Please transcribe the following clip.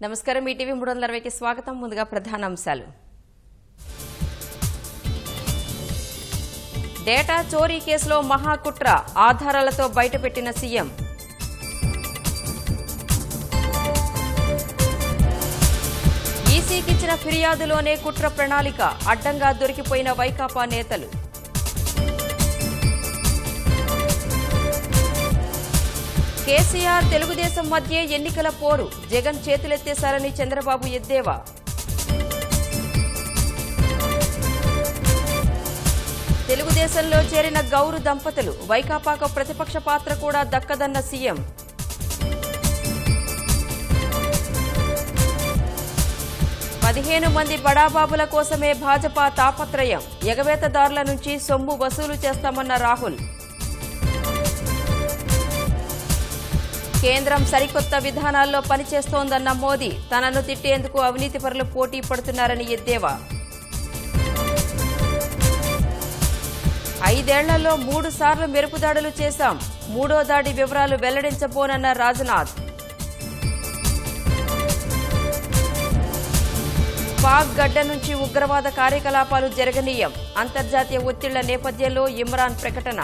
నమస్కారం ఈటీవీ 360కి స్వాగతం. ముందుగా ప్రధాన అంశాలు. డేటా చోరీ కేసులో మహాకుట్ర ఆధారాలతో బయటపెట్టిన సీఎం. ఈసీకిచ్చిన ఫిర్యాదులోనే కుట్ర ప్రణాళిక, అడ్డంగా దొరికిపోయిన వైకాపా నేతలు. కేసీఆర్ తెలుగుదేశం మధ్య ఎన్నికల పోరు, జగన్ చేతులెత్తేశారని చంద్రబాబు ఎద్దేవా. తెలుగుదేశంలో చేరిన గౌరు దంపతులు, వైకాపాకు ప్రతిపక్ష పాత్ర కూడా దక్కదన్న సీఎం. పదిహేను మంది బడాబాబుల కోసమే భాజపా తాపత్రయం, ఎగవేతదారుల నుంచి సొమ్ము వసూలు చేస్తామన్న రాహుల్. కేంద్రం సరికొత్త విధానాల్లో పనిచేస్తోందన్న మోదీ, తనను తిట్టేందుకు అవినీతి పరులు పోటీ పడుతున్నారని ఎద్దేవా. 5 ఏళ్లలో 3 సార్లు మెరుపుదాడులు చేశాం, 3వ దాడి వివరాలు వెల్లడించబోనన్న రాజ్నాథ్. పాక్ గడ్డ నుంచి ఉగ్రవాద కార్యకలాపాలు జరగనీయం, అంతర్జాతీయ ఒత్తిళ్ల నేపథ్యంలో ఇమ్రాన్ ప్రకటన.